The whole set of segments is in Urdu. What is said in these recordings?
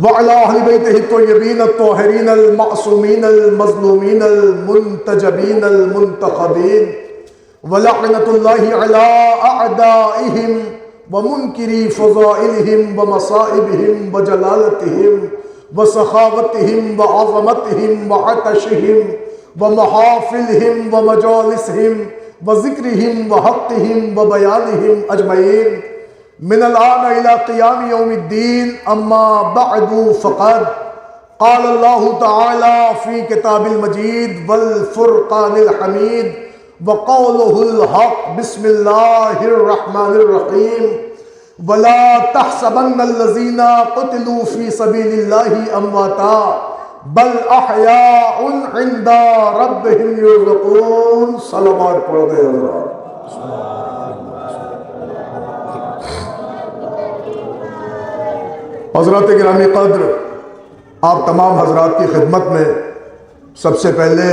وعلى أهل بيته الطيبين الطاهرين المعصومين المظلومين المنتجبين المنتخبين ولعنة الله على أعدائهم ومنكري فضائلهم ومصائبهم وجلالتهم وسخاوتهم وعظمتهم وعطشهم ومحافلهم ومجالسهم وذكرهم وحقهم وبيانهم أجمعين من الآن إلى قيام يوم الدين. أما بعد فقد قال الله تعالى في كتاب المجيد والفرقان الحميد وقوله الحق. بسم الله الرحمن الرحيم. ولا تحسبن الذين قتلوا في سبيل الله أمواتا بل احیاء عند ربهم یرزقون. صلوات پڑھ دے حضرات. حضرات گرامی قدر، آپ تمام حضرات کی خدمت میں سب سے پہلے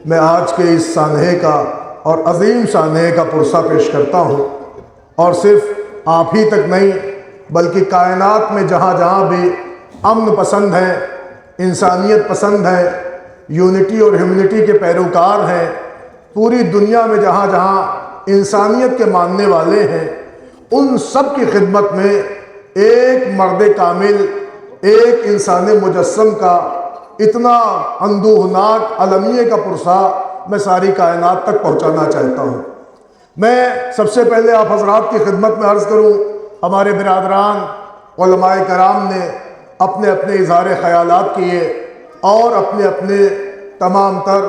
میں آج کے اس سانحے کا اور عظیم سانحے کا پرسہ پیش کرتا ہوں، اور صرف آپ ہی تک نہیں بلکہ کائنات میں جہاں جہاں بھی امن پسند ہیں، انسانیت پسند ہیں، یونٹی اور ہیومنٹی کے پیروکار ہیں، پوری دنیا میں جہاں جہاں انسانیت کے ماننے والے ہیں، ان سب کی خدمت میں ایک مرد کامل، ایک انسان مجسم کا اتنا اندوہناک المیہ کا پرسہ میں ساری کائنات تک پہنچانا چاہتا ہوں. میں سب سے پہلے آپ حضرات کی خدمت میں عرض کروں، ہمارے برادران علماء کرام نے اپنے اپنے اظہار خیالات کیے اور اپنے اپنے تمام تر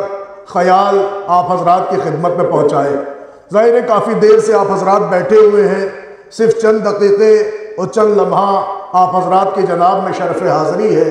خیال آپ حضرات کی خدمت میں پہنچائے. ظاہر ہے کافی دیر سے آپ حضرات بیٹھے ہوئے ہیں، صرف چند دقیقے اور چند لمحہ آپ حضرات کی جناب میں شرف حاضری ہے،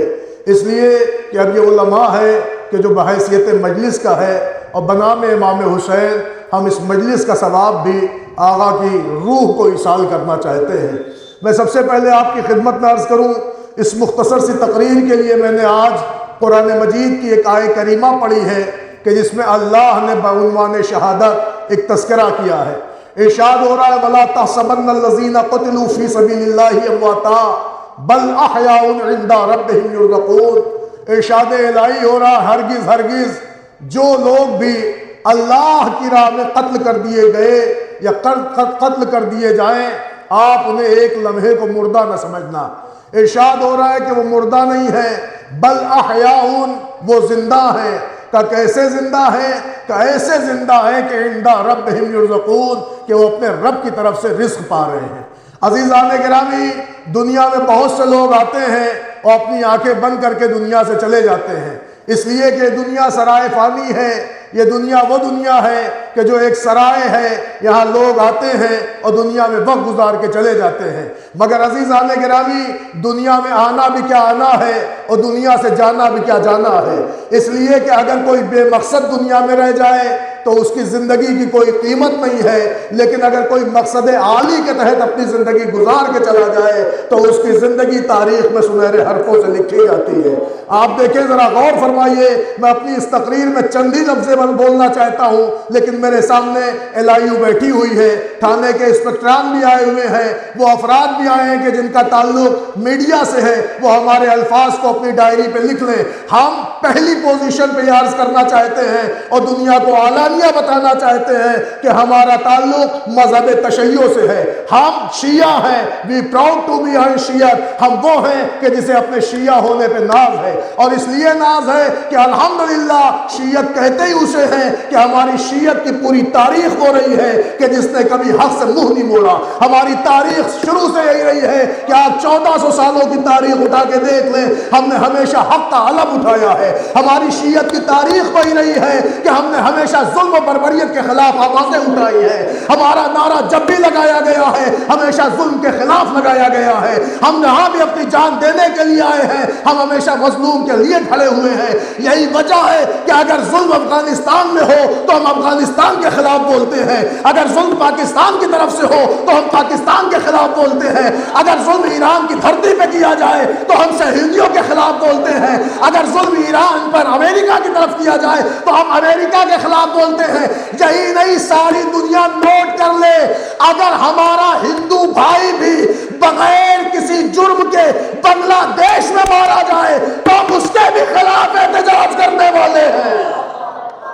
اس لیے کہ اب یہ وہ لمحہ ہے کہ جو بحیثیت مجلس کا ہے، اور بنام امام حسین ہم اس مجلس کا ثواب بھی آقا کی روح کو ایصال کرنا چاہتے ہیں. میں سب سے پہلے آپ کی خدمت میں عرض کروں، اس مختصر سی تقریر کے لیے میں نے آج قرآن مجید کی ایک آیت کریمہ پڑھی ہے کہ جس میں اللہ نے بعنوان شہادت ایک تذکرہ کیا ہے. ارشاد ہو رہا ہے وَلَا تَحْسَبَنَّ الَّذِينَ قُتِلُوا فِي سَبِيلِ اللَّهِ أَمْوَاتًا بَلْ أَحْيَاءٌ عِندَ رَبِّهِمْ يُرْزَقُونَ. ارشاد الہی ہو رہا ہرگز ہرگز جو لوگ بھی اللہ کی راہ میں قتل کر دیے گئے یا قتل کر دیے جائیں، آپ انہیں ایک لمحے کو مردہ نہ سمجھنا. ارشاد ہو رہا ہے کہ وہ مردہ نہیں ہے، بل احیاء، وہ زندہ ہیں. کہ کیسے زندہ ہیں؟ کہ ایسے زندہ ہیں کہ عند ربہم یرزقون، کہ وہ اپنے رب کی طرف سے رزق پا رہے ہیں. عزیزان گرامی، دنیا میں بہت سے لوگ آتے ہیں اور اپنی آنکھیں بند کر کے دنیا سے چلے جاتے ہیں، اس لیے کہ دنیا سرائے فانی ہے. یہ دنیا وہ دنیا ہے کہ جو ایک سرائے ہے، یہاں لوگ آتے ہیں اور دنیا میں وقت گزار کے چلے جاتے ہیں. مگر عزیزان گرامی، دنیا میں آنا بھی کیا آنا ہے اور دنیا سے جانا بھی کیا جانا ہے. اس لیے کہ اگر کوئی بے مقصد دنیا میں رہ جائے تو اس کی زندگی کی کوئی قیمت نہیں ہے، لیکن اگر کوئی مقصد عالی کے تحت اپنی زندگی گزار کے چلا جائے تو اس کی زندگی تاریخ میں سنہرے حرفوں سے لکھی جاتی ہے. آپ دیکھیں، ذرا غور فرمائیے. میں اپنی اس تقریر میں چند ہی لفظ بولنا چاہتا ہوں، لیکن میرے سامنے LIU بیٹھی ہوئی ہے، تھانے کے انسپکٹران بھی آئے ہوئے ہیں، وہ افراد بھی آئے ہیں کہ جن کا تعلق میڈیا سے ہے، وہ ہمارے الفاظ کو اپنی ڈائری پہ لکھ لیں. ہم پہلی پوزیشن پہ یہ عرض کرنا چاہتے ہیں اور دنیا کو اعلانیہ بتانا چاہتے ہیں کہ ہمارا تعلق مذہب تشیع سے ہے. ہم شیعہ ہیں. وی پراؤڈ ٹو بی شیعہ. ہم وہ ہیں کہ جسے اپنے شیعہ ہونے پہ ناز ہے، اور اس لیے ناز ہے کہ الحمدللہ شیعت کہتے ہی اسے ہیں کہ ہماری شیعت کی پوری تاریخ ہو رہی ہے کہ جس نے کبھی حق سے منہ نہیں موڑا. ہماری تاریخ شروع سے یہی رہی ہے کہ آپ 1400 سالوں کی تاریخ اٹھا کے دیکھ لیں، ہم نے ہمیشہ حق کا علم اٹھایا ہے. ہماری شیعت کی تاریخ وہی رہی ہے کہ ہم نے ہمیشہ ظلم و بربریت کے خلاف آوازیں اٹھائی ہیں. ہمارا نعرہ جب بھی لگایا گیا ہے ہمیشہ ظلم کے خلاف لگایا گیا ہے. ہم یہاں بھی اپنی جان دینے کے لیے آئے ہیں، ہم ہمیشہ مظلوم کے لیے کھڑے ہوئے ہیں. یہی وجہ ہے کہ اگر ظلم افغانستان میں ہو تو ہم افغانستان کے خلاف بولتے ہیں، اگر ظلم پاکستان کی طرف سے ہو تو ہم پاکستان کے خلاف بولتے ہیں، اگر ظلم ایران کی دھرتی پہ کیا جائے تو ہم شہیدیوں کے خلاف بولتے ہیں، اگر ظلم ایران پر امریکہ کی طرف کیا جائے تو ہم امریکہ کے خلاف بولتے ہیں. یہی نہیں، ساری دنیا نوٹ کر لے، اگر ہمارا ہندو بھائی بھی بغیر کسی جرم کے بنگلہ دیش میں ہے تو ہم اس کے بھی خلاف احتجاج کرنے والے ہیں۔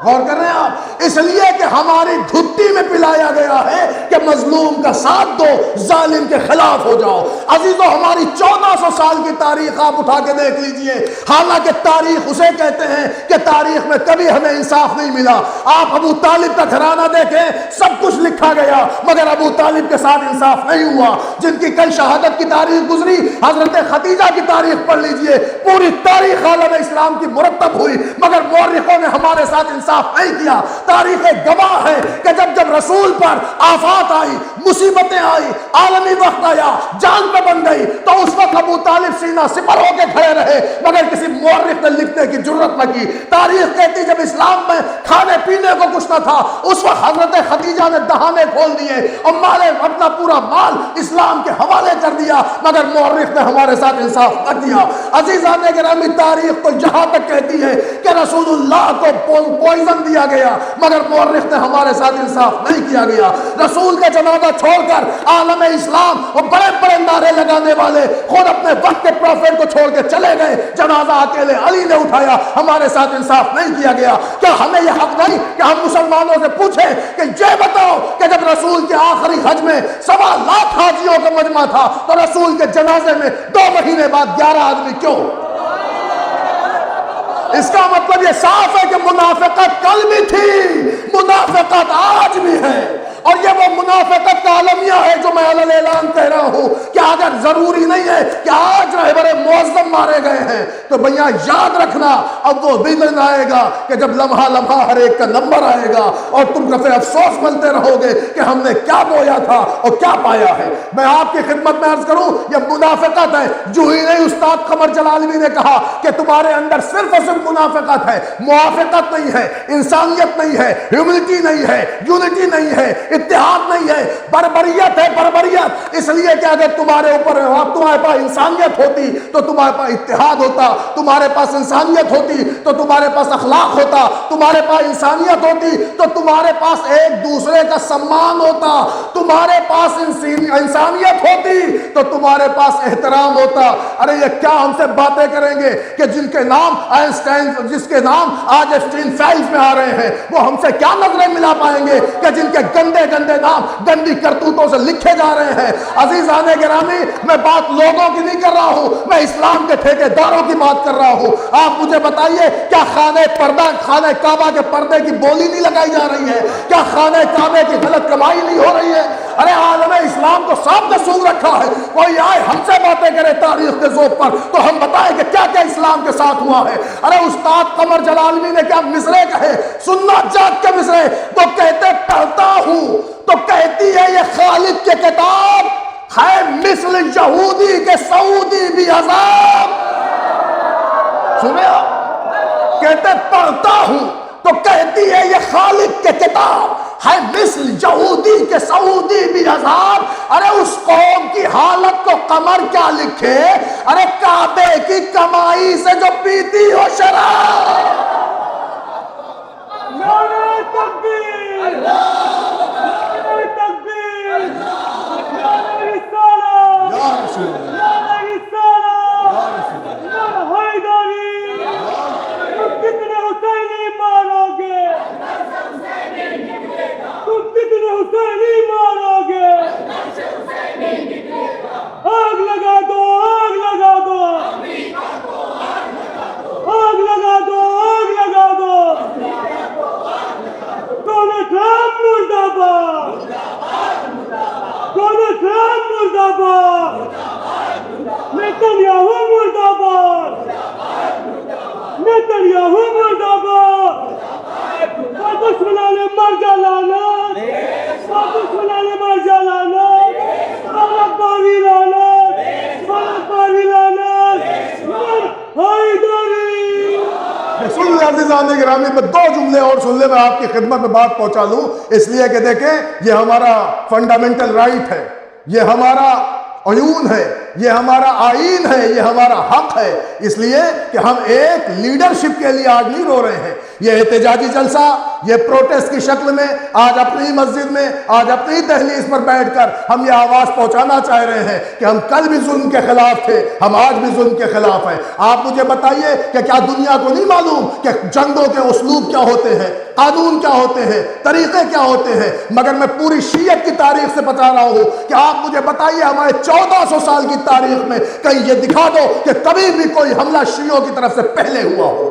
غور کر رہے ہیں آپ؟ اس لیے کہ ہماری دھتی میں پلایا گیا ہے کہ مظلوم کا ساتھ دو، ظالم کے خلاف ہو جاؤ۔ عزیزو، ہماری 1400 سال کی تاریخ آپ اٹھا کے دیکھ لیجئے، حالانکہ تاریخ اسے کہتے ہیں کہ تاریخ میں کبھی ہمیں انصاف نہیں ملا۔ آپ ابو طالب کا گھرانہ دیکھیں، سب کچھ لکھا گیا مگر ابو طالب کے ساتھ انصاف نہیں ہوا۔ جن کی کل شہادت کی تاریخ گزری، حضرت خدیجہ کی تاریخ پڑھ لیجئے، پوری تاریخ عالم اسلام کی مرتب ہوئی مگر مورخوں نے ہمارے ساتھ انصاف نہیں کیا۔ تاریخ گواہ ہے کہ جب رسول پر آفات آئی، مصیبتیں آئی، عالمی وقت آیا، جان پہ بن گئی، تو اس وقت ابو طالب سینہ سپر ہو کے کھڑے رہے مگر کسی مورخ نے لکھنے کی جرت نہ کی۔ تاریخ کہتی جب اسلام میں کھانے پینے کو کچھ نہ تھا، اس وقت حضرت خدیجہ نے دہانے کھول دیے اور اپنا پورا مال اسلام کے حوالے کر دیا مگر مورخ نے ہمارے ساتھ انصاف نہ کیا۔ عزیزان گرامی، تاریخ تو یہاں تک کہتی ہے کہ رسول اللہ کو پوائزن دیا گیا مگر مورخ نے ہمارے ساتھ انصاف نہیں کیا گیا۔ رسول کا جنازہ چھوڑ کر عالم اسلام اور بڑے بڑے نعرے لگانے والے خود اپنے وقت کے پروفیٹ کو چھوڑ کے چلے گئے، جنازہ اکیلے علی نے اٹھایا، ہمارے ساتھ انصاف نہیں کیا گیا۔ کیا ہمیں یہ حق نہیں کہ ہم مسلمانوں سے پوچھیں کہ یہ بتاؤ کہ جب رسول کے آخری حج میں 1.25 لاکھ حاجیوں کا مجمع تھا تو رسول کے جنازے میں 2 مہینے بعد 11 آدمی کیوں؟ اس کا مطلب یہ صاف ہے کہ منافقت کل بھی تھی، منافقت آج بھی ہے، اور یہ وہ منافقت کا عالمیہ ہے جو میں علل اعلان کہہ رہا ہوں کہ اگر ضروری نہیں ہے کہ آج رہبر معظم مارے گئے ہیں تو بھیا یاد رکھنا اب وہ بھی دن آئے گا کہ جب لمحہ لمحہ ہر ایک کا نمبر آئے گا اور تم کفے افسوس ملتے رہو گے کہ ہم نے کیا بویا تھا اور کیا پایا ہے۔ میں آپ کی خدمت میں عرض کروں، یہ منافقت ہے، جو ہی نہیں استاد قمر جلالی نے کہا کہ تمہارے اندر صرف اور صرف منافقت ہے، موافقت نہیں ہے، انسانیت نہیں ہے، ہیومنٹی نہیں ہے، یونٹی نہیں ہے، اتحاد نہیں ہے، بربریت ہے، بربریت۔ اس لیے کہ اگر تمہارے پاس انسانیت ہوتی تو تمہارے پاس اتحاد ہوتا، تمہارے پاس انسانیت ہوتی تو تمہارے پاس اخلاق ہوتا، تمہارے پاس انسانیت ہوتی تو تمہارے پاس ایک دوسرے کا سمان ہوتا، تمہارے پاس انسانیت ہوتی تو تمہارے پاس احترام ہوتا۔ ارے یہ کیا ہم سے باتیں کریں گے کہ جن کے نام آئنسٹائن، جس کے نام آج اسٹین فیلز میں آ رہے ہیں، وہ ہم سے کیا نظریں ملا پائیں گے کہ جن کے گندے گندے نام گندی کرتوتوں سے لکھے جا رہے ہیں۔ عزیزان گرامی، میں بات لوگوں کی نہیں کر رہا ہوں، میں اسلام کے ٹھیکیداروں کی بات کر رہا ہوں۔ آپ مجھے بتائیے، کیا خانہ کعبہ کے پردے کی بولی نہیں لگائی جا رہی ہے؟ کیا خانہ کعبے کی غلط کمائی نہیں ہو رہی ہے؟ ارے عالم اسلام کو صاف نے سن رکھا ہے، کوئی آئے ہم سے باتیں کرے تاریخ کے ذوق پر تو ہم بتائیں کہ کیا کیا اسلام کے ساتھ ہوا ہے۔ ارے استاد قمر جلالی نے کیا مصرے کہے، سننا جاگ کے مصرے، تو کہتے پڑھتا ہوں تو کہتی ہے یہ خالق کی کتاب ہے، مثل یہودی کے سعودی بھی عذاب۔ سنے آپ، کہتے پڑھتا ہوں تو کہتی ہے یہ خالق کی کتاب ہے، مثل یہودی کے سعودی بھی عذاب۔ ارے اس قوم کی حالت کو قمر کیا لکھے، ارے کعبے کی کمائی سے جو پیتی ہو شراب۔ نعرہ تکبیر، نعرہ تکبیر، نعرہ رسالت، نعرہ رسالت، نعرہ حیدری۔ تم کتنے حسینی مارو گے، تم کتنے حسینی مارو گے، آگ لگا دو، آگ لگا دو، آگ لگا دو، آگ لگا دو۔ ڈونلڈ ٹرمپ مردہ باد، ڈونلڈ ٹرمپ مردہ باد، نیتنیاہو مردہ باد، نیتنیاہو مردہ باد۔ دشمنان مر جا لعنت، دشمنان مر جا لعنت، غلط باری لعنت، غلط باری لعنت، حیدری۔ سن لیں عزیزان گرامی، میں 2 جملے اور سن لیں، میں آپ کی خدمت میں بات پہنچا دوں، اس لیے کہ دیکھیں یہ ہمارا فنڈامنٹل رائٹ ہے، یہ ہمارا عیون ہے یہ ہمارا آئین ہے، یہ ہمارا حق ہے، اس لیے کہ ہم ایک لیڈرشپ کے لیے آج نہیں رو رہے ہیں۔ یہ احتجاجی جلسہ، یہ پروٹیسٹ کی شکل میں آج اپنی مسجد میں، آج اپنی دہلیز پر بیٹھ کر ہم یہ آواز پہنچانا چاہ رہے ہیں کہ ہم کل بھی ظلم کے خلاف تھے، ہم آج بھی ظلم کے خلاف ہیں۔ آپ مجھے بتائیے کہ کیا دنیا کو نہیں معلوم کہ جنگوں کے اسلوب کیا ہوتے ہیں، قانون کیا ہوتے ہیں، طریقے کیا ہوتے ہیں؟ مگر میں پوری شیعت کی تاریخ سے بتا رہا ہوں کہ آپ مجھے بتائیے ہمارے 1400 سال کی تاریخ میں کہیں یہ دکھا دو کہ کبھی بھی کوئی حملہ شیعوں کی طرف سے پہلے ہوا ہو۔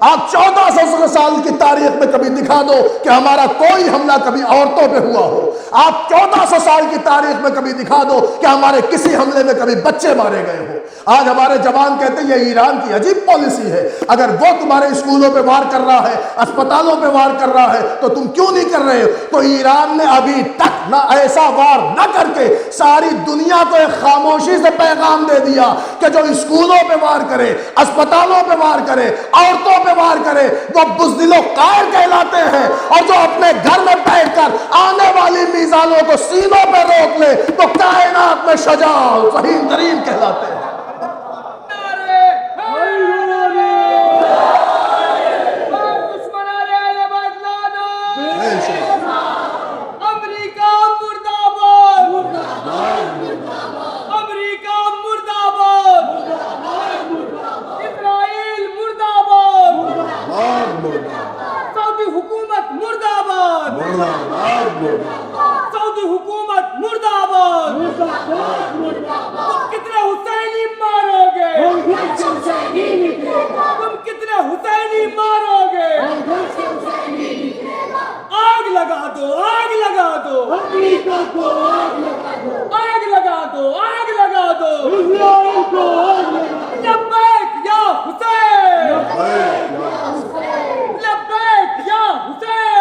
آپ 1400 سال کی تاریخ میں کبھی دکھا دو کہ ہمارا کوئی حملہ کبھی عورتوں پہ ہوا ہو۔ آپ 1400 سال کی تاریخ میں کبھی دکھا دو کہ ہمارے کسی حملے میں کبھی بچے مارے گئے ہو۔ آج ہمارے جوان کہتے ہیں یہ ایران کی عجیب پالیسی ہے، اگر وہ تمہارے اسکولوں پہ وار کر رہا ہے، اسپتالوں پہ وار کر رہا ہے تو تم کیوں نہیں کر رہے ہو؟ تو ایران نے ابھی تک نہ ایسا وار نہ کر کے ساری دنیا کو ایک خاموشی سے پیغام دے دیا کہ جو اسکولوں پہ وار کرے، اسپتالوں پہ وار کرے، عورتوں پہ وار کرے، وہ بزدل و قائر کہلاتے ہیں، اور جو اپنے گھر میں بیٹھ کر آنے والی میزانوں کو سینوں پہ روک لے تو کائنات میں شجاع فہیم ترین کہلاتے ہیں۔ سعودی حکومت مردہ آباد، تم کتنے حسینی مارو گے، تم کتنے حسینی مارو گے، آگ لگا دو، آگ لگا دو، آگ لگا دو، آگ لگا دو، لبیک یا حسین، لبیک یا حسین،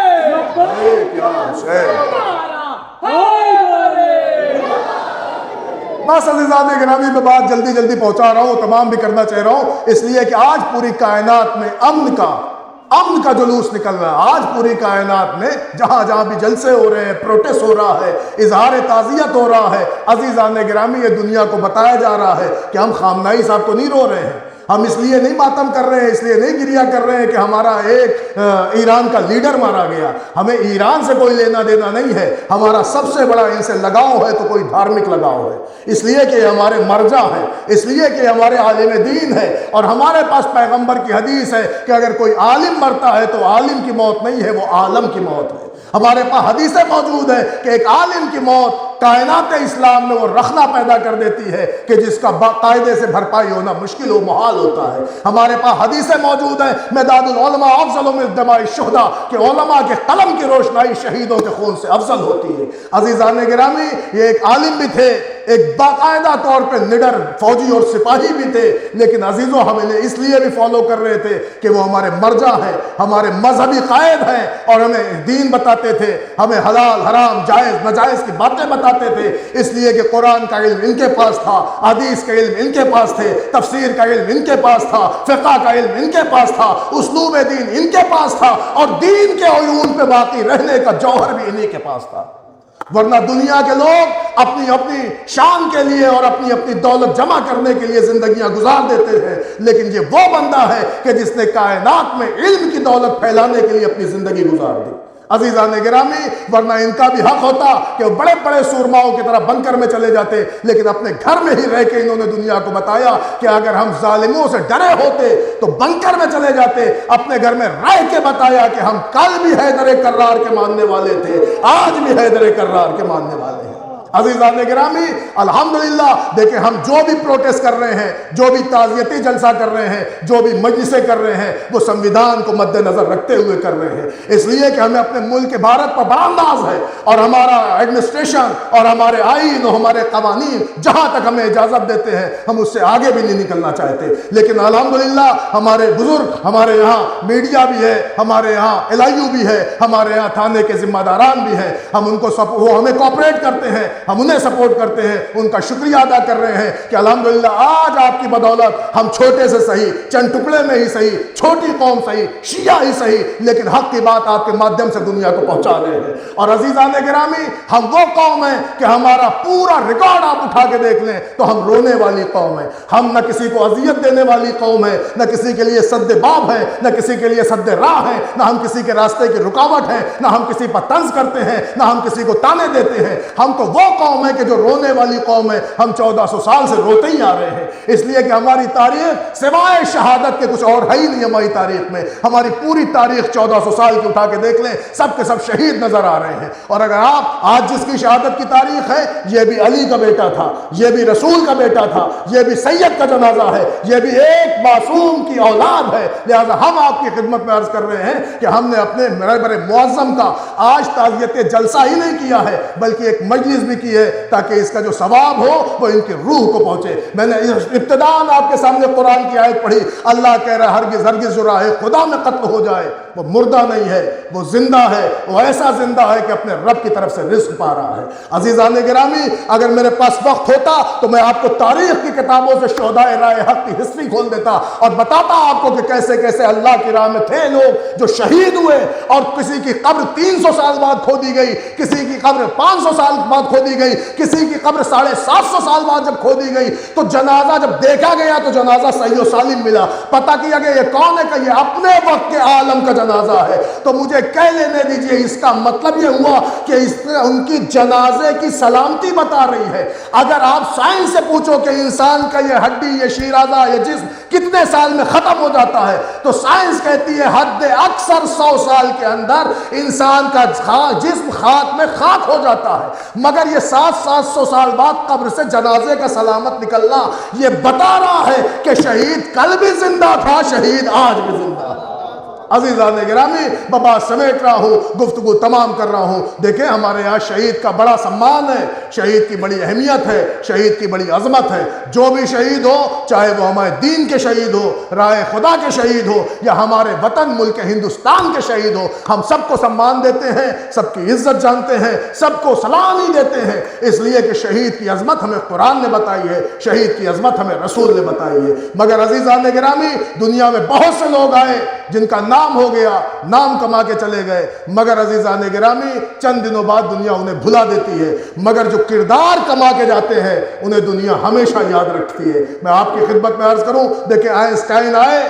بس عزیزان گرامی میں بات جلدی جلدی پہنچا رہا ہوں، تمام بھی کرنا چاہ رہا ہوں، اس لیے کہ آج پوری کائنات میں امن کا جلوس نکل رہا ہے۔ آج پوری کائنات میں جہاں جہاں بھی جلسے ہو رہے ہیں، پروٹیسٹ ہو رہا ہے، اظہار تعزیت ہو رہا ہے، عزیزان گرامی یہ دنیا کو بتایا جا رہا ہے کہ ہم خامنائی صاحب کو نہیں رو رہے ہیں، ہم اس لیے نہیں ماتم کر رہے ہیں، اس لیے نہیں گریہ کر رہے ہیں کہ ہمارا ایک ایران کا لیڈر مارا گیا۔ ہمیں ایران سے کوئی لینا دینا نہیں ہے، ہمارا سب سے بڑا ان سے لگاؤ ہے تو کوئی دھارمک لگاؤ ہے، اس لیے کہ یہ ہمارے مرجع ہیں، اس لیے کہ ہمارے عالم دین ہے، اور ہمارے پاس پیغمبر کی حدیث ہے کہ اگر کوئی عالم مرتا ہے تو عالم کی موت نہیں ہے، وہ عالم کی موت ہے۔ ہمارے پاس حدیثیں موجود ہیں کہ ایک عالم کی موت کائنات اسلام میں وہ رخنہ پیدا کر دیتی ہے کہ جس کا باقاعدے سے بھرپائی ہونا مشکل و محال ہوتا ہے۔ ہمارے پاس حدیثیں موجود ہیں مداد العلماء افضل من دماء الشہداء کہ علماء کے قلم کی روشنائی شہیدوں کے خون سے افضل ہوتی ہے۔ عزیزان گرامی یہ ایک عالم بھی تھے، ایک باقاعدہ طور پہ نڈر فوجی اور سپاہی بھی تھے، لیکن عزیزوں ہم انہیں اس لیے بھی فالو کر رہے تھے کہ وہ ہمارے مرجع ہیں، ہمارے مذہبی قائد ہیں، اور ہمیں دین بتاتے تھے، ہمیں حلال حرام جائز ناجائز کی باتیں بتاتے تھے، اس لیے کہ قرآن کا علم ان کے پاس تھا، حدیث کا علم ان کے پاس تھے، تفسیر کا علم ان کے پاس تھا، فقہ کا علم ان کے پاس تھا، اسلوب دین ان کے پاس تھا، اور دین کے عیون پہ باقی رہنے کا جوہر بھی انہی کے پاس تھا۔ ورنہ دنیا کے لوگ اپنی اپنی شان کے لیے اور اپنی اپنی دولت جمع کرنے کے لیے زندگیاں گزار دیتے ہیں، لیکن یہ وہ بندہ ہے کہ جس نے کائنات میں علم کی دولت پھیلانے کے لیے اپنی زندگی گزار دی۔ عزیزان گرامی ورنہ ان کا بھی حق ہوتا کہ وہ بڑے بڑے سورماؤں کی طرح بنکر میں چلے جاتے، لیکن اپنے گھر میں ہی رہ کے انہوں نے دنیا کو بتایا کہ اگر ہم ظالموں سے ڈرے ہوتے تو بنکر میں چلے جاتے، اپنے گھر میں رہ کے بتایا کہ ہم کل بھی حیدر کرار کے ماننے والے تھے، آج بھی حیدر کرار کے ماننے والے ہیں۔ عزیزان گرامی الحمدللہ دیکھیں ہم جو بھی پروٹیسٹ کر رہے ہیں، جو بھی تعزیتی جلسہ کر رہے ہیں، جو بھی مجلسیں کر رہے ہیں، وہ سنویدھان کو مد نظر رکھتے ہوئے کر رہے ہیں، اس لیے کہ ہمیں اپنے ملک بھارت پر بڑا انداز ہے، اور ہمارا ایڈمنسٹریشن اور ہمارے آئین اور ہمارے قوانین جہاں تک ہمیں اجازت دیتے ہیں ہم اس سے آگے بھی نہیں نکلنا چاہتے، لیکن الحمدللہ ہمارے بزرگ، ہمارے یہاں میڈیا بھی ہے، ہمارے یہاں LIU بھی ہے، ہمارے یہاں تھانے کے ذمہ داران بھی ہیں، ہم ان کو وہ ہمیں کوآپریٹ کرتے ہیں، ہم انہیں سپورٹ کرتے ہیں، ان کا شکریہ ادا کر رہے ہیں کہ الحمدللہ آج آپ کی بدولت ہم چھوٹے سے صحیح، چند ٹکڑے میں ہی صحیح، چھوٹی قوم صحیح، شیعہ ہی صحیح، لیکن حق کی بات آپ کے مادھیم سے دنیا کو پہنچا رہے ہیں۔ اور عزیزان گرامی، ہم وہ قوم ہیں کہ ہمارا پورا ریکارڈ آپ اٹھا کے دیکھ لیں تو ہم رونے والی قوم ہیں، ہم نہ کسی کو اذیت دینے والی قوم ہے، نہ کسی کے لیے سد باب ہے، نہ کسی کے لیے سد راہ ہے، نہ ہم کسی کے راستے کی رکاوٹ ہے، نہ ہم کسی پر طنز کرتے ہیں، نہ ہم کسی کو تانے دیتے ہیں۔ ہم تو وہ قوم ہے کہ جو رونے والی قوم ہے، ہم 1400 سال سے روتے ہی آ رہے ہیں، اس لیے کہ ہماری تاریخ سوائے شہادت کے کچھ اور ہے ہی نہیں۔ ہماری تاریخ میں ہماری پوری تاریخ 1400 سال کی اٹھا کے دیکھ لیں، سب کے سب شہید نظر آ رہے ہیں۔ اور اگر آپ آج جس کی شہادت کی تاریخ ہے، یہ بھی علی کا بیٹا تھا، یہ بھی رسول کا بیٹا تھا، یہ بھی سید کا جنازہ ہے، یہ بھی ایک معصوم کی اولاد ہے۔ لہذا ہم آپ کی خدمت میں عرض کر رہے ہیں کہ ہم نے اپنے رہبر معظم کا آج تعزیت جلسہ ہی نہیں کیا ہے، بلکہ ایک مجلس بھی کی ہے تاکہ اس کا جو ثواب ہو وہ ان کی روح کو پہنچے۔ میں نے ابتداءً آپ کے سامنے قرآن کی آیت پڑھی، اللہ کہہ رہا ہرگز ہرگز جو راہ خدا میں قتل ہو جائے وہ مردہ نہیں ہے، وہ زندہ ہے، وہ ایسا زندہ ہے کہ اپنے رب کی طرف سے رزق پا رہا ہے۔ عزیزان گرامی، اگر میرے پاس وقت ہوتا تو میں آپ کو تاریخ کی کتابوں سے شہدائے راہ حق کی ہسٹری کھول دیتا اور بتاتا آپ کو کہ کیسے کیسے اللہ کی راہ میں تھے لوگ جو شہید ہوئے، اور کسی کی قبر 300 سال بعد کھودی گئی، کسی کی قبر 500 سال بعد کھودی گئی، کسی کی قبر 750 سال بعد جب کھودی گئی تو جنازہ جب دیکھا گیا تو جنازہ صحیح و سالم ملا۔ پتہ کیا کہ یہ کون ہے کہ یہ اپنے وقت کے عالم کا جنازہ ہے۔ تو مجھے کہہ لینے دیجئے، اس کا مطلب یہ ہوا کہ ان کی جنازے کی سلامتی بتا رہی ہے۔ اگر آپ سائنس سے پوچھو کہ انسان کا یہ ہڈی، یہ شیرازہ، یہ جسم کتنے سال میں ختم ہو جاتا ہے، تو سائنس کہتی ہے حد اکثر 100 سال کے اندر انسان کا جسم خاک میں خاک ہو جاتا ہے، مگر یہ 700 سال بعد قبر سے جنازے کا سلامت نکلنا یہ بتا رہا ہے کہ شہید کل بھی زندہ تھا، شہید آج بھی زندہ ہے۔ عزیزان گرامی، بات سمیٹ رہا ہوں، گفتگو تمام کر رہا ہوں۔ دیکھیں ہمارے یہاں شہید کا بڑا سمان ہے، شہید کی بڑی اہمیت ہے، شہید کی بڑی عظمت ہے۔ جو بھی شہید ہو، چاہے وہ ہمارے دین کے شہید ہو، راہ خدا کے شہید ہو، یا ہمارے وطن ملک ہندوستان کے شہید ہو، ہم سب کو سمان دیتے ہیں، سب کی عزت جانتے ہیں، سب کو سلامی دیتے ہیں، اس لیے کہ شہید کی عظمت ہمیں قرآن نے بتائی ہے، شہید کی عظمت ہمیں رسول نے بتائی ہے۔ مگر عزیزان گرامی، دنیا میں بہت سے لوگ آئے جن کا نام ہو گیا، نام کما کے چلے گئے، مگر عزیزان گرامی چند دنوں بعد دنیا انہیں بھلا دیتی ہے، مگر جو کردار کما کے جاتے ہیں انہیں دنیا ہمیشہ یاد رکھتی ہے۔ میں آپ کی خدمت میں عرض کروں، دیکھیں آئنسٹائن آئے،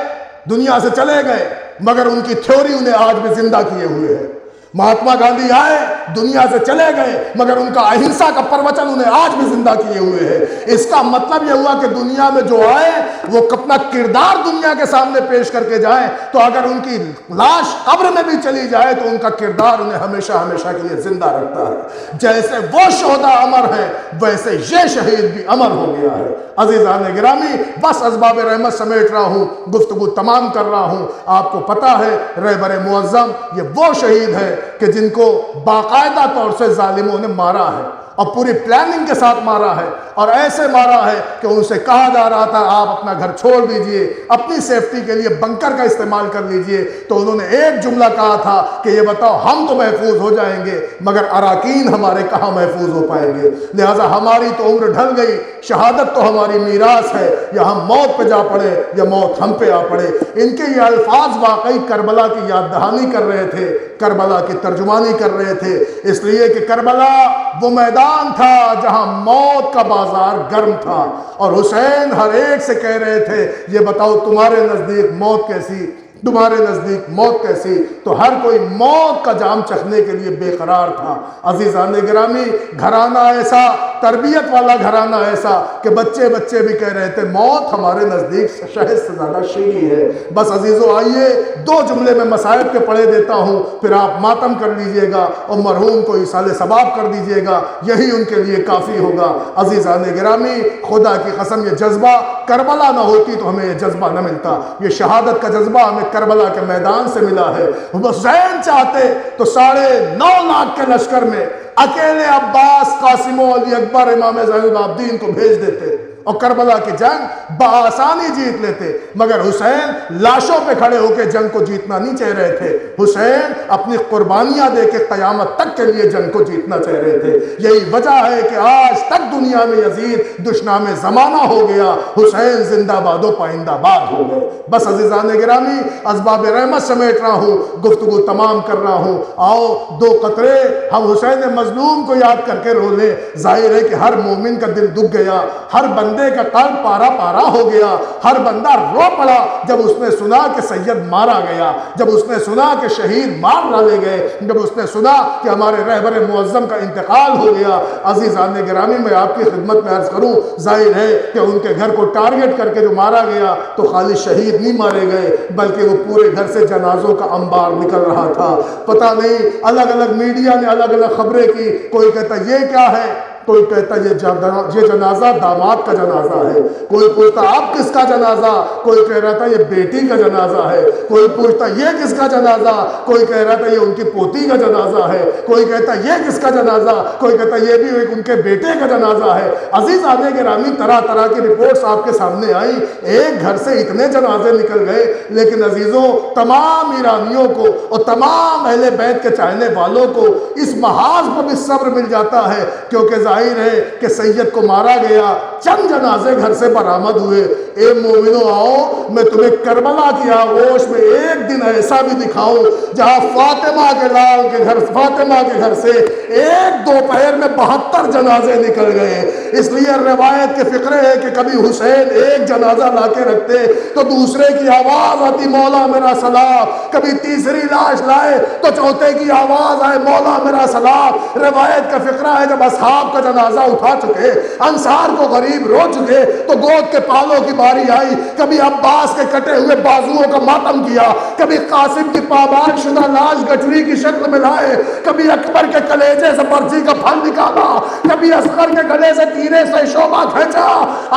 دنیا سے چلے گئے، مگر ان کی تھیوری انہیں آج بھی زندہ کیے ہوئے ہے۔ مہاتما گاندھی آئے، دنیا سے چلے گئے، مگر ان کا اہنسا کا پروچن انہیں آج بھی زندہ کیے ہوئے ہے۔ اس کا مطلب یہ ہوا کہ دنیا میں جو آئے وہ اپنا کردار دنیا کے سامنے پیش کر کے جائیں، تو اگر ان کی لاش قبر میں بھی چلی جائے تو ان کا کردار انہیں ہمیشہ ہمیشہ کے لیے زندہ رکھتا ہے۔ جیسے وہ شہداء امر ہیں، ویسے یہ شہید بھی امر ہو گیا ہے۔ عزیزان گرامی، بس اسباب رحمت سمیٹ رہا ہوں، گفتگو تمام کر رہا ہوں۔ آپ کو پتہ ہے رہبر معظم یہ وہ شہید ہے کہ جن کو باقاعدہ طور سے ظالموں نے مارا ہے، اور پوری پلاننگ کے ساتھ مارا ہے، اور ایسے مارا ہے کہ ان سے کہا جا رہا تھا آپ اپنا گھر چھوڑ دیجئے، اپنی سیفٹی کے لیے بنکر کا استعمال کر لیجئے، تو انہوں نے ایک جملہ کہا تھا کہ یہ بتاؤ ہم تو محفوظ ہو جائیں گے مگر اراکین ہمارے کہاں محفوظ ہو پائیں گے۔ لہٰذا ہماری تو عمر ڈھل گئی، شہادت تو ہماری میراث ہے، یا ہم موت پہ جا پڑے یا موت ہم پہ آ پڑے۔ ان کے یہ الفاظ واقعی کربلا کی یاد دہانی کر رہے تھے، کربلا کی ترجمانی کر رہے تھے، اس لیے کہ کربلا وہ میدان تھا جہاں موت کا بازار گرم تھا، اور حسین ہر ایک سے کہہ رہے تھے یہ بتاؤ تمہارے نزدیک موت کیسی، تمہارے نزدیک موت کیسی؟ تو ہر کوئی موت کا جام چکھنے کے لیے بے قرار تھا۔ عزیزان گرامی، گھرانہ ایسا، تربیت والا گھرانہ ایسا کہ بچے بھی کہہ رہے تھے موت ہمارے نزدیک شہد سے زیادہ شیریں ہے۔ بس عزیزو آئیے 2 جملے میں مصائب کے پڑھے دیتا ہوں، پھر آپ ماتم کر لیجئے گا اور مرحوم کو ایصال ثواب کر دیجئے گا، یہی ان کے لیے کافی ہوگا۔ عزیزان گرامی، خدا کی قسم یہ جذبہ کربلا نہ ہوتی تو ہمیں یہ جذبہ نہ ملتا۔ یہ شہادت کا جذبہ ہمیں کربلا کے میدان سے ملا ہے۔ حسین چاہتے تو 9.5 لاکھ کے لشکر میں اکیلے عباس، قاسم و علی اکبر، امام زین العابدین کو بھیج دیتے، اور کربلا کی جنگ بآسانی جیت لیتے، مگر حسین لاشوں پہ کھڑے ہو کے جنگ کو جیتنا نہیں چاہ رہے تھے۔ حسین اپنی قربانیاں دے کے قیامت تک کے لیے جنگ کو جیتنا چاہ رہے تھے۔ یہی وجہ ہے کہ آج تک دنیا میں یزید دشنام زمانہ ہو گیا، حسین زندہ باد و پائندہ باد ہو گئے۔ بس عزیزان گرامی، اسباب رحمت سمیٹ رہا ہوں، گفتگو تمام کر رہا ہوں۔ آؤ دو قطرے ہم حسین مظلوم کو یاد کر کے رو لیں۔ ظاہر ہے کہ ہر مومن کا دل دکھ گیا، ہر بندے کا قلب پارا پارا ہو گیا، ہر بندہ رو پڑا جب اس نے سنا کہ سید مارا گیا، جب اس نے سنا کہ شہید مار ڈالے گئے، جب اس نے سنا کہ ہمارے رہبر معظم کا انتقال ہو گیا۔ عزیزان گرامی، میں آپ کی خدمت میں عرض کروں، ظاہر ہے کہ ان کے گھر کو ٹارگٹ کر کے جو مارا گیا تو خالی شہید نہیں مارے گئے، بلکہ وہ پورے گھر سے جنازوں کا انبار نکل رہا تھا۔ پتہ نہیں الگ الگ میڈیا نے الگ الگ خبریں کی، کوئی کہتا یہ کیا ہے، کوئی کہتا یہ جنازہ داماد کا جنازہ ہے، کوئی پوچھتا آپ کس کا جنازہ، کوئی کہہ رہا تھا یہ بیٹی کا جنازہ ہے، کوئی پوچھتا یہ کس کا جنازہ، کوئی کہہ رہا تھا یہ ان کی پوتی کا جنازہ ہے، کوئی کہتا یہ کس کا جنازہ، کوئی کہتا یہ بھی ان کے بیٹے کا جنازہ ہے۔ عزیزان گرامی، طرح طرح کی رپورٹس آپ کے سامنے آئی، ایک گھر سے اتنے جنازے نکل گئے، لیکن عزیزوں تمام ایرانیوں کو اور تمام اہل بیت کے چاہنے والوں کو اس محاذ پر بھی صبر مل جاتا ہے، کیونکہ ظاہر ہے کہ سید کو مارا گیا، چند جنازے گھر سے برآمد ہوئے۔ اے مومنو آؤ، میں تمہیں کربلا کی آغوش میں ایک دن ایسا بھی دکھاؤں جہاں فاطمہ کے گھر سے ایک دوپہر میں 72 جنازے نکل گئے۔ اس لیے روایت کے فقرے ہے کہ کبھی حسین ایک جنازہ لا کے رکھتے تو دوسرے کی آواز آتی مولا میرا سلام، کبھی تیسری لاش لائے تو چوتھے کی آواز آئے مولا میرا سلام۔ روایت کا فقرہ ہے جب اصحاب کا جنازہ اٹھا چکے، انصار کو غریب رو چکے تو گود کے پالوں کی باری آئی، کبھی عباس کے کٹے ہوئے بازوؤں کا ماتم کیا، کبھی قاسم کی پابند شدہ لاش گٹری کی شکل میں لائے، کبھی اکبر کے کلیجے سے برچی کا پھل نکالا، کبھی اصغر کے گلے سے تیرے سے شعبہ کھینچا۔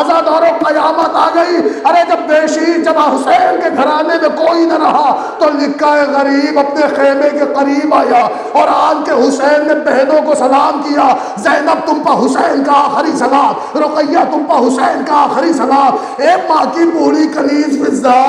عزاداروں قیامت آ گئی۔ ارے جب بیشیر جب حسین کے گھرانے میں کوئی نہ رہا تو لکھا ہے غریب اپنے خیمے کے قریب آیا اور آن کے حسین نے بہنوں کو سلام کیا، زینب تم پر حسین کا آخری سلام، رقیہ تم پر حسین کا آخری سلام، اے ماں کی بوڑھی کنیز فضا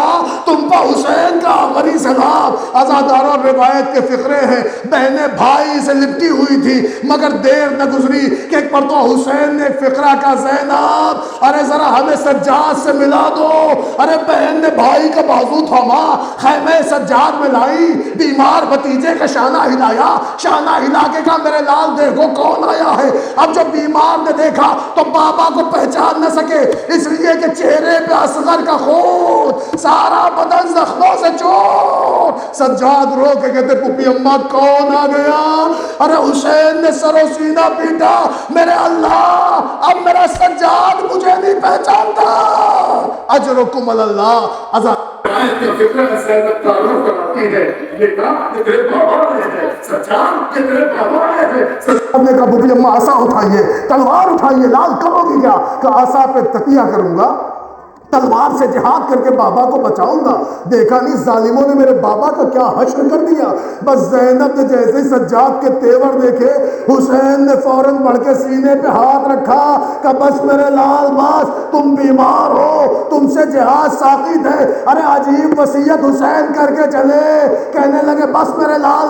تم پر حسین کا آخری سلام۔ عزاداروں روایت کے فقرے ہیں، بہنیں بھائی سے لپٹی ہوئی تھی مگر دیر نہ گزری کہ ایک پر تو حسین نے فقرہ کا زینب ارے ذرا ہمیں سجاد سے ملا دو۔ ارے بہن نے بھائی کا بازو تھاما، خیمے سجاد میں لائی، بیمار بھتیجے کا شانہ ہلایا، شانہ ہلا کے کہا میرے لال دیکھو کون آیا ہے۔ اب جب بیمار نے دیکھا تو بابا کو پہچان نہ سکے، اس لیے کہ چہرے پہ اصغر کا خون، سارا بدن زخموں سے چوٹ۔ سجاد رو کے کہتے پھوپھی اماں کون آ گیا؟ ارے حسین نے سر و سینہ پیٹا، میرے اللہ اب میرا سجاد مجھے نہیں پہچانتا۔ اجرکم اللہ۔ آیت کے فکر میں زینب تعارف کراتی ہے، یہ کہا کہ تیرے بابا آئے ہیں، سجاد کہ تیرے بابا آئے ہیں۔ سجاد نے کہا پھوپھی اماں عصا اٹھائیے، تلوار اٹھائیے، لال کرو گی کیا؟ کہ عصا پہ تکیہ کروں گا، تلوار سے جہاد کر کے بابا کو بچاؤں گا۔ دیکھا نہیں ظالموں نے میرے بابا کا کیا حشر کر دیا۔ بس زینب نے جیسے ہی سجاد کے تیور دیکھے، حسین نے فوراً بڑھ کے سینے پہ ہاتھ رکھا کہ بس میرے لال بس تم بیمار ہو، تم سے جہاد ساقط ہے۔ ارے عجیب وصیت حسین کر کے چلے، کہنے لگے بس میرے لال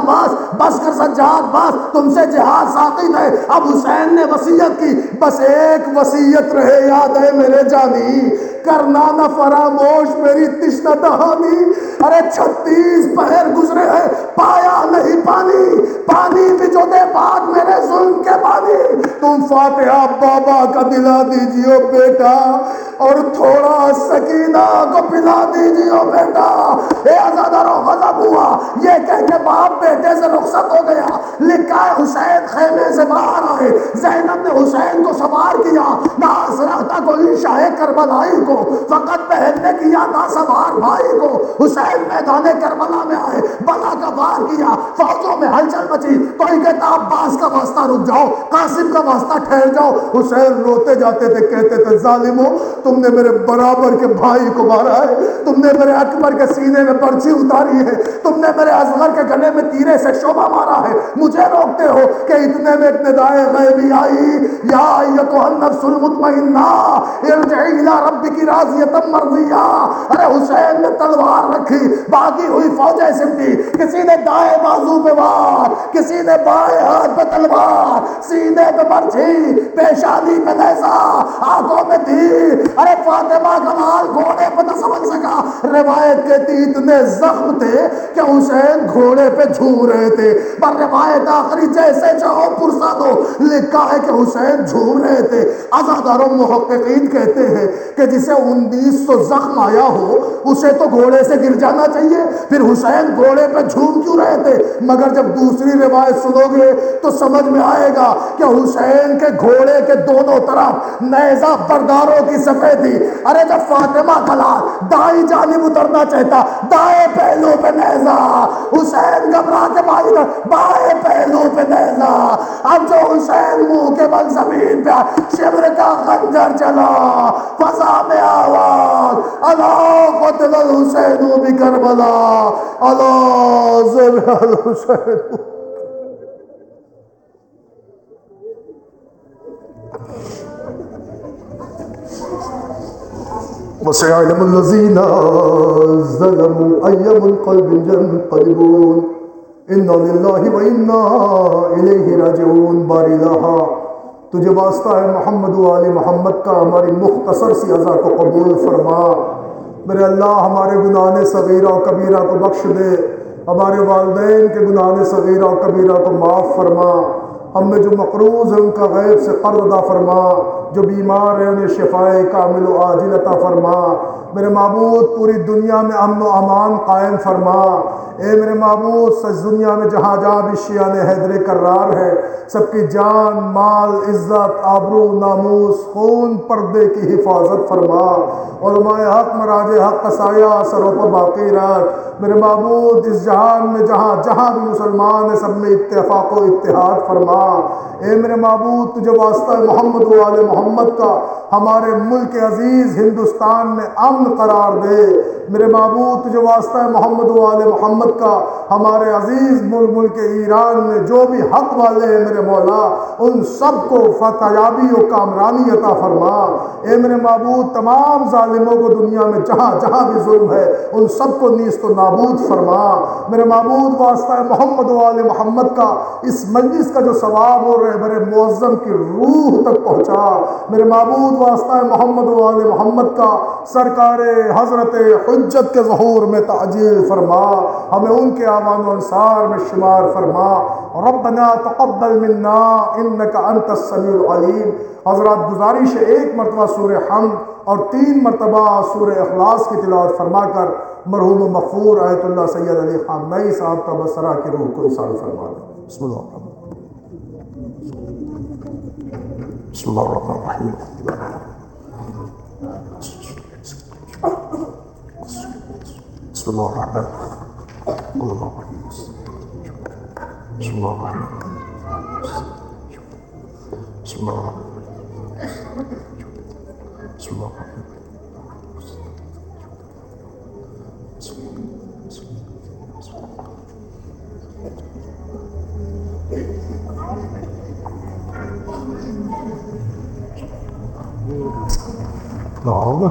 بس کر سجاد بس تم سے جہاد ساقط ہے۔ اب حسین نے وصیت کی، بس ایک وصیت رہے یاد ہے میرے جانی، کرنا نہ فراموش میری تشنہ دہانی۔ ارے 36 پہر گزرے ہیں پایا نہیں پانی بھی جو دے بعد میرے ظلم کے پانی۔ تم فاتحہ بابا کا دلا دیجیے بیٹا اور تھوڑا سکینہ کو پلا دیجیے بیٹا۔ اے عزاداروں غضب ہوا، یہ کہہ کے باپ بیٹے سے رخصت ہو گیا۔ لکھا ہے حسین خیمے سے باہر آئے، زینب نے حسین کو سوار کیا، نہ رہتا کوئی شاہ کربلائی کو، فقط بہن نے کیا تھا سوار بھائی کو۔ حسین میدان کربلا میں آئے، بلا کا وار کیا، فوجوں میں ہلچل مچی، کوئی کہتا عباس کا واسطہ رک جاؤ، قاسم کا واسطہ ٹھہر جاؤ۔ حسین روتے جاتے تھے، کہتے تھے ظالموں تم نے میرے برابر کے بھائی کو مارا ہے، تم نے میرے اکبر کے سینے میں برچی اتاری ہے، تم نے میرے اصغر کے گلے میں تیرے سے شعبہ مارا ہے، مجھے روکتے ہو کہ اتنے میں ندائے غیبی آئی، یا ایتھا النفس المطمئنہ ارجعی الی ربک راضیۃ مرضیہ۔ ارے حسین نے تلوار رکھی، باقی ہوئی فوجیں سمٹی، کسی نے دائیں بازو پہ وار، کسی نے بائیں ہاتھ پہ تلوار، سینے پہ برچھی، پیشانی پہ نیزہ، آنکھوں میں تیر۔ ارے فاطمہ کا لال گھوڑے پہ نہ سمجھ سکا، روایت کہتی اتنے زخم تھے کہ حسین گھوڑے پہ جھوم رہے تھے، پر روایت آخری جیسے چاہو پرسا دو، لکھا ہے کہ حسین جھوم رہے تھے۔ ازاداروں محققین کہتے ہیں کہ جسے 1900 زخم آیا ہو اسے تو گھوڑے سے گر جانا چاہیے، پھر حسین گھوڑے پہ جھوم کیوں رہے تھے؟ مگر جب دوسری روایت سنو گے تو سمجھ میں آئے گا کہ حسین کے گھوڑے کے دونوں طرف نیزہ برداروں کی صفحے تھی۔ ارے جب فاطمہ کا لال دائیں جانب اترنا چاہتا، دائیں پہلو پہ نیزہ، حسین گھبرا کے بائیں پہلو پہ نیزہ۔ اب جو حسین منہ کے بل زمین پہ شبر کا خنجر چلا، فضا میں آواز، اللہ قتل الحسین بکربلا، اللہ ذبح الحسین۔ وسيعلم الذين ظلموا أي منقلب ينقلبون إنا لله وإنا إليه راجعون۔ باری الہا تجھے واسطہ ہے محمد و آل محمد کا ہماری مختصر سی عزا کو قبول فرما۔ میرے اللہ ہمارے گناہ صغیرہ و کبیرہ کو بخش دے، ہمارے والدین کے گناہ صغیرہ و کبیرہ کو معاف فرما، ہم میں جو مقروض ہیں ان کا غیب سے قرض ادا فرما، جو بیمار ہیں انہیں شفائے کامل و عاجل عطا فرما۔ میرے معبود پوری دنیا میں امن و امان قائم فرما۔ اے میرے معبود سچ دنیا میں جہاں جہاں بھی شیعان حیدر کرار ہے، سب کی جان، مال، عزت، آبرو، ناموس، خون، پردے کی حفاظت فرما۔ علماء حق، مراج حق کا سایہ سروں پر باقی رکھ۔ میرے معبود اس جہان میں جہاں جہاں بھی مسلمان ہیں سب میں اتفاق و اتحاد فرما۔ اے میرے معبود تجھے واسطہ محمد و آل محمد کا ہمارے ملک عزیز ہندوستان میں امن قرار دے۔ میرے معبود تجھے واسطہ محمد و آل محمد کا ہمارے عزیز ملک ایران میں جو بھی حق والے ہیں میرے مولا ان سب کو فتح یابی و کامرانی عطا فرما۔ اے میرے معبود تمام ظالموں کو دنیا میں جہاں جہاں بھی ظلم ہے ان سب کو نیست و نابود فرما۔ میرے معبود واسطہ محمد و آل محمد کا اس مجلس کا جو ثواب ہو رہبر معظم کی روح تک پہنچا۔ میرے معبود واسطہ محمد و آل محمد کا سرکار حضرت حجت کے ظہور میں تعجیل فرما، ہمیں ان کے اعوان و انصار میں شمار فرما۔ ربنا تقبل منا انک انت السمیع العلیم۔ حضرات گزارش ہے ایک مرتبہ سورہ حمد اور 3 مرتبہ سورہ اخلاص کی تلاوت فرما کر مرحوم و مغفور آیت اللہ سید علی خان نئی صاحب کا بصرہ کی روح کو اصال فرما دیں۔ بسم اللہ الرحمن الرحیم۔ بسم اللہ الرحمن الرحیم۔ بسم اللہ الرحمن الرحیم۔ بسم اللہ الرحمن الرحیم۔ بسم اللہ الرحمن الرحیم۔ بسم اللہ الرحمن الرحیم۔ نہ ہوگا